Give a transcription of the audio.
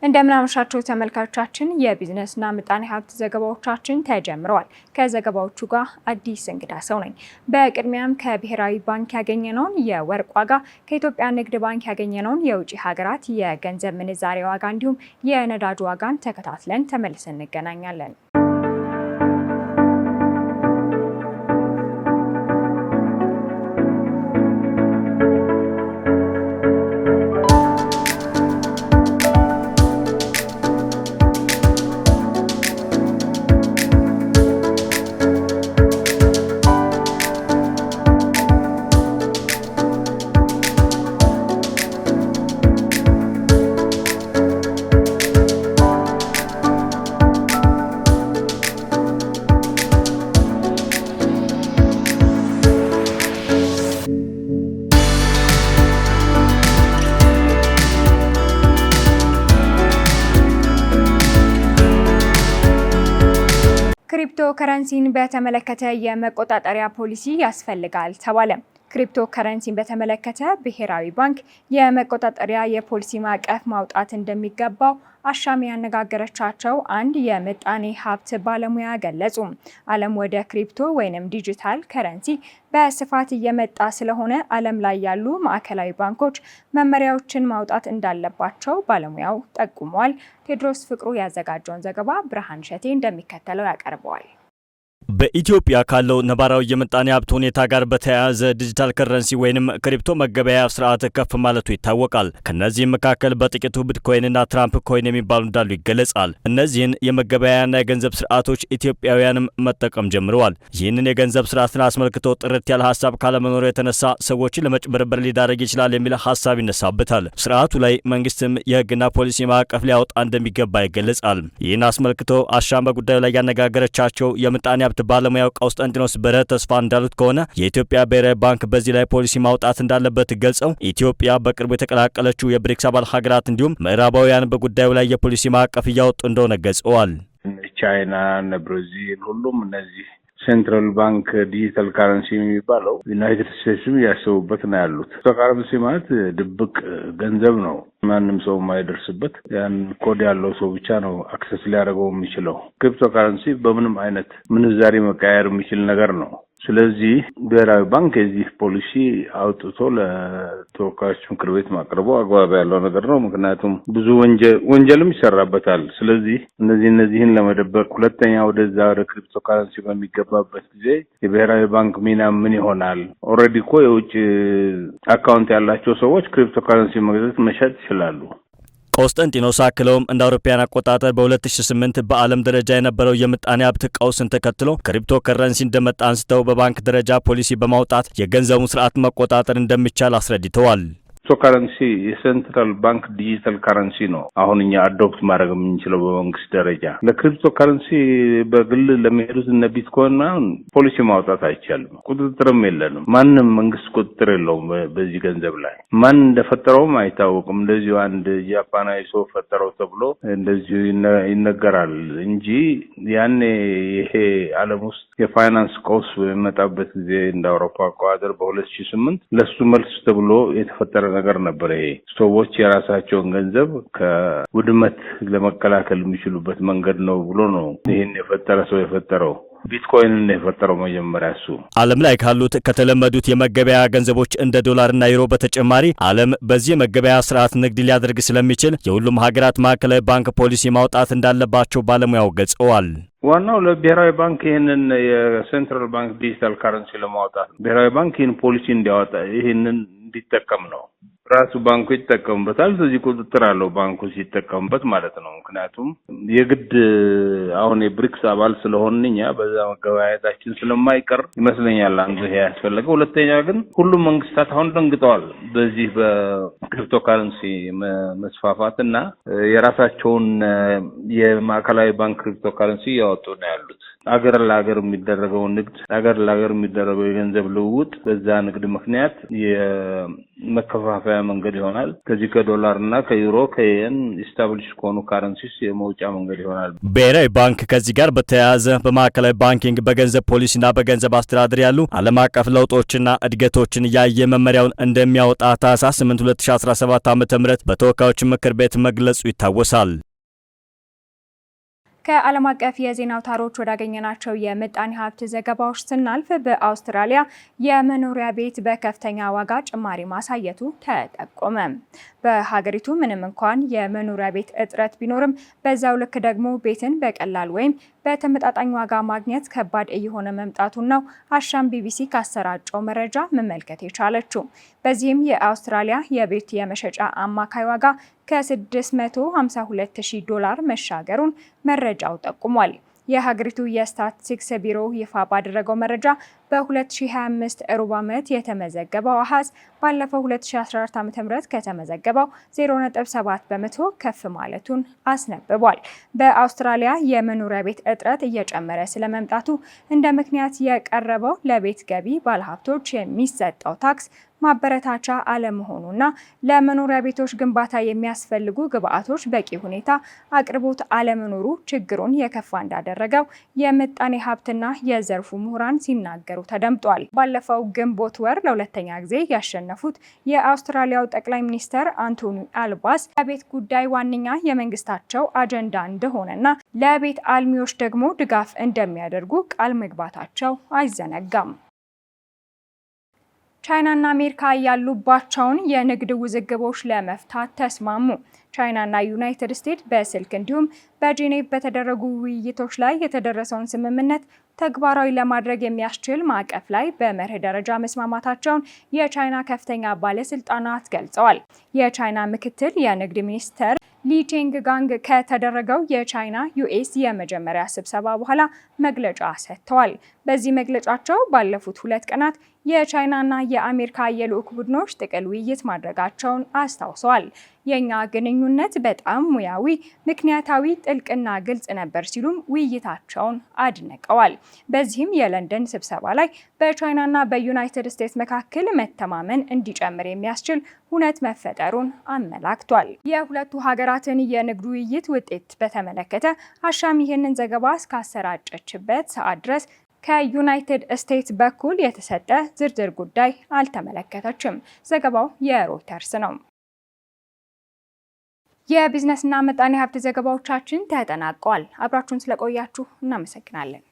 እንደምናመሻችሁ ተመልካቾቻችን የቢዝነስና ምጣኔ ሀብት ዘገባዎቻችን ተጀምረዋል። ከዘገባዎቹ ጋር አዲስ እንግዳ ሰው ነኝ። በቅድሚያም ከብሔራዊ ባንክ ያገኘነውን የወርቅ ዋጋ፣ ከኢትዮጵያ ንግድ ባንክ ያገኘነውን የውጭ ሀገራት የገንዘብ ምንዛሬ ዋጋ እንዲሁም የነዳጅ ዋጋን ተከታትለን ተመልሰን እንገናኛለን። ክሪፕቶ ከረንሲን በተመለከተ የመቆጣጠሪያ ፖሊሲ ያስፈልጋል ተባለ። ክሪፕቶ ከረንሲን በተመለከተ ብሔራዊ ባንክ የመቆጣጠሪያ የፖሊሲ ማዕቀፍ ማውጣት እንደሚገባው አሻም ያነጋገረቻቸው አንድ የምጣኔ ሀብት ባለሙያ ገለጹ። ዓለም ወደ ክሪፕቶ ወይንም ዲጂታል ከረንሲ በስፋት እየመጣ ስለሆነ ዓለም ላይ ያሉ ማዕከላዊ ባንኮች መመሪያዎችን ማውጣት እንዳለባቸው ባለሙያው ጠቁመዋል። ቴድሮስ ፍቅሩ ያዘጋጀውን ዘገባ ብርሃን ሸቴ እንደሚከተለው ያቀርበዋል። በኢትዮጵያ ካለው ነባራዊ የምጣኔ ሀብት ሁኔታ ጋር በተያያዘ ዲጂታል ከረንሲ ወይንም ክሪፕቶ መገበያያ ስርዓት ከፍ ማለቱ ይታወቃል። ከነዚህም መካከል በጥቂቱ ቢትኮይንና ትራምፕ ኮይን የሚባሉ እንዳሉ ይገለጻል። እነዚህን የመገበያያና የገንዘብ ስርዓቶች ኢትዮጵያውያንም መጠቀም ጀምረዋል። ይህንን የገንዘብ ስርዓትን አስመልክቶ ጥርት ያለ ሀሳብ ካለመኖሩ የተነሳ ሰዎችን ለመጭበርበር ሊዳረግ ይችላል የሚል ሀሳብ ይነሳበታል። ስርዓቱ ላይ መንግስትም የህግና ፖሊሲ ማዕቀፍ ሊያወጣ እንደሚገባ ይገለጻል። ይህን አስመልክቶ አሻም በጉዳዩ ላይ ያነጋገረቻቸው የምጣኔ ሀብት ባለሙያው ቆስጠንጢኖስ በረ ተስፋ እንዳሉት ከሆነ የኢትዮጵያ ብሔራዊ ባንክ በዚህ ላይ ፖሊሲ ማውጣት እንዳለበት ገልጸው ኢትዮጵያ በቅርቡ የተቀላቀለችው የብሪክስ አባል ሀገራት እንዲሁም ምዕራባውያን በጉዳዩ ላይ የፖሊሲ ማዕቀፍ እያወጡ እንደሆነ ገልጸዋል። ቻይና፣ ብራዚል ሁሉም እነዚህ ሴንትራል ባንክ ዲጂታል ካረንሲ የሚባለው ዩናይትድ ስቴትስም ያሰቡበት ነው ያሉት። ካረንሲ ማለት ድብቅ ገንዘብ ነው። ማንም ሰው የማይደርስበት ያን ኮድ ያለው ሰው ብቻ ነው አክሰስ ሊያደርገው የሚችለው። ክሪፕቶ ካረንሲ በምንም አይነት ምንዛሬ መቀየር የሚችል ነገር ነው። ስለዚህ ብሔራዊ ባንክ የዚህ ፖሊሲ አውጥቶ ለተወካዮች ምክር ቤት ማቅረቡ አግባብ ያለው ነገር ነው። ምክንያቱም ብዙ ወንጀልም ይሰራበታል። ስለዚህ እነዚህን ለመደበቅ ሁለተኛ ወደዛ ወደ ክሪፕቶ ካረንሲ በሚገባበት ጊዜ የብሔራዊ ባንክ ሚና ምን ይሆናል? ኦልሬዲ እኮ የውጭ አካውንት ያላቸው ሰዎች ክሪፕቶ ካረንሲ መግዛት መሸጥ ይችላሉ። ቆስጠንጢኖስ አክለውም እንደ አውሮፓውያን አቆጣጠር በ2008 በዓለም ደረጃ የነበረው የምጣኔ ሀብት ቀውስን ተከትሎ ክሪፕቶ ከረንሲ እንደመጣ አንስተው በባንክ ደረጃ ፖሊሲ በማውጣት የገንዘቡን ስርዓት መቆጣጠር እንደሚቻል አስረድተዋል። ክሪፕቶ ካረንሲ የሴንትራል ባንክ ዲጂታል ካረንሲ ነው። አሁን እኛ አዶፕት ማድረግ የምንችለው በመንግስት ደረጃ። ለክሪፕቶ ካረንሲ በግል ለሚሄዱት እነ ቢትኮይን ፖሊሲ ማውጣት አይቻልም። ቁጥጥርም የለንም። ማንም መንግስት ቁጥጥር የለውም በዚህ ገንዘብ ላይ። ማን እንደፈጠረውም አይታወቅም። እንደዚሁ አንድ ጃፓናዊ ሰው ፈጠረው ተብሎ እንደዚሁ ይነገራል እንጂ ያኔ ይሄ ዓለም ውስጥ የፋይናንስ ቀውስ በሚመጣበት ጊዜ እንደ አውሮፓ አቆጣጠር በ2008 ለሱ መልስ ተብሎ የተፈጠረ ነገር ነበር። ይሄ ሰዎች የራሳቸውን ገንዘብ ከውድመት ለመከላከል የሚችሉበት መንገድ ነው ብሎ ነው ይሄን የፈጠረ ሰው የፈጠረው። ቢትኮይንን የፈጠረው መጀመሪያ እሱ። ዓለም ላይ ካሉት ከተለመዱት የመገበያ ገንዘቦች እንደ ዶላርና ዩሮ በተጨማሪ ዓለም በዚህ የመገበያ ስርዓት ንግድ ሊያደርግ ስለሚችል የሁሉም ሀገራት ማዕከላዊ ባንክ ፖሊሲ ማውጣት እንዳለባቸው ባለሙያው ገልጸዋል። ዋናው ለብሔራዊ ባንክ ይህንን የሴንትራል ባንክ ዲጂታል ካረንሲ ለማውጣት ብሔራዊ ባንክ ይህን ፖሊሲ እንዲያወጣ ይህንን እንዲጠቀም ነው። ራሱ ባንኩ ይጠቀምበታል። ስለዚህ ቁጥጥር አለው ባንኩ ሲጠቀምበት ማለት ነው። ምክንያቱም የግድ አሁን የብሪክስ አባል ስለሆንን እኛ በዛ መገበያየታችን ስለማይቀር ይመስለኛል አንዱ ይሄ ያስፈልገው። ሁለተኛ ግን ሁሉም መንግስታት አሁን ደንግጠዋል በዚህ በክሪፕቶ ካረንሲ መስፋፋትና የራሳቸውን የማዕከላዊ ባንክ ክሪፕቶ ካረንሲ ያወጡ ነው ያሉት። አገር ለአገር የሚደረገው ንግድ አገር ለአገር የሚደረገው የገንዘብ ልውውጥ በዛ ንግድ ምክንያት የመከፋፈያ መንገድ ይሆናል። ከዚህ ከዶላርና ከዩሮ ከየን ኢስታብሊሽ ከሆኑ ካረንሲስ የመውጫ መንገድ ይሆናል። ብሔራዊ ባንክ ከዚህ ጋር በተያያዘ በማዕከላዊ ባንኪንግ በገንዘብ ፖሊሲና በገንዘብ አስተዳደር ያሉ ዓለም አቀፍ ለውጦችና እድገቶችን ያየ መመሪያውን እንደሚያወጣ ታህሳስ 8 2017 ዓ.ም በተወካዮች ምክር ቤት መግለጹ ይታወሳል። ከዓለም አቀፍ የዜና አውታሮች ወዳገኘናቸው የምጣኔ ሀብት ዘገባዎች ስናልፍ በአውስትራሊያ የመኖሪያ ቤት በከፍተኛ ዋጋ ጭማሪ ማሳየቱ ተጠቆመ። በሀገሪቱ ምንም እንኳን የመኖሪያ ቤት እጥረት ቢኖርም በዛው ልክ ደግሞ ቤትን በቀላል ወይም በተመጣጣኝ ዋጋ ማግኘት ከባድ እየሆነ መምጣቱን ነው አሻም ቢቢሲ ካሰራጨው መረጃ መመልከት የቻለችው። በዚህም የአውስትራሊያ የቤት የመሸጫ አማካይ ዋጋ ከ$652,000 መሻገሩን መረጃው ጠቁሟል። የሀገሪቱ የስታቲስቲክስ ቢሮ ይፋ ባደረገው መረጃ በ2025 ሩብ ዓመት የተመዘገበው አሃዝ ባለፈው 2014 ዓ.ም ከተመዘገበው 0.7 በመቶ ከፍ ማለቱን አስነብቧል። በአውስትራሊያ የመኖሪያ ቤት እጥረት እየጨመረ ስለመምጣቱ እንደ ምክንያት የቀረበው ለቤት ገቢ ባለሀብቶች የሚሰጠው ታክስ ማበረታቻ አለመሆኑና ለመኖሪያ ቤቶች ግንባታ የሚያስፈልጉ ግብአቶች በቂ ሁኔታ አቅርቦት አለመኖሩ ችግሩን የከፋ እንዳደረገው የምጣኔ ሀብትና የዘርፉ ምሁራን ሲናገሩ ተደምጧል። ባለፈው ግንቦት ወር ለሁለተኛ ጊዜ ያሸነፉት የአውስትራሊያው ጠቅላይ ሚኒስትር አንቶኒ አልባስ የቤት ጉዳይ ዋነኛ የመንግስታቸው አጀንዳ እንደሆነና ለቤት አልሚዎች ደግሞ ድጋፍ እንደሚያደርጉ ቃል መግባታቸው አይዘነጋም። ቻይናና አሜሪካ ያሉባቸውን የንግድ ውዝግቦች ለመፍታት ተስማሙ። ቻይናና ዩናይትድ ስቴትስ በስልክ እንዲሁም በጄኔቭ በተደረጉ ውይይቶች ላይ የተደረሰውን ስምምነት ተግባራዊ ለማድረግ የሚያስችል ማዕቀፍ ላይ በመርህ ደረጃ መስማማታቸውን የቻይና ከፍተኛ ባለስልጣናት ገልጸዋል። የቻይና ምክትል የንግድ ሚኒስተር ሊ ቼንግጋንግ ከተደረገው የቻይና ዩኤስ የመጀመሪያ ስብሰባ በኋላ መግለጫ ሰጥተዋል። በዚህ መግለጫቸው ባለፉት 2 ቀናት የቻይናና የአሜሪካ የልዑክ ቡድኖች ጥቅል ውይይት ማድረጋቸውን አስታውሰዋል። የኛ ግንኙነት በጣም ሙያዊ፣ ምክንያታዊ፣ ጥልቅና ግልጽ ነበር ሲሉም ውይይታቸውን አድንቀዋል። በዚህም የለንደን ስብሰባ ላይ በቻይናና በዩናይትድ ስቴትስ መካከል መተማመን እንዲጨምር የሚያስችል ሁነት መፈጠሩን አመላክቷል። የሁለቱ ሀገራትን የንግድ ውይይት ውጤት በተመለከተ አሻም ይህንን ዘገባ እስካሰራጨችበት ሰዓት ድረስ ከዩናይትድ ስቴትስ በኩል የተሰጠ ዝርዝር ጉዳይ አልተመለከተችም። ዘገባው የሮይተርስ ነው። የቢዝነስና ምጣኔ ሀብት ዘገባዎቻችን ተጠናቀዋል። አብራችሁን ስለቆያችሁ እናመሰግናለን።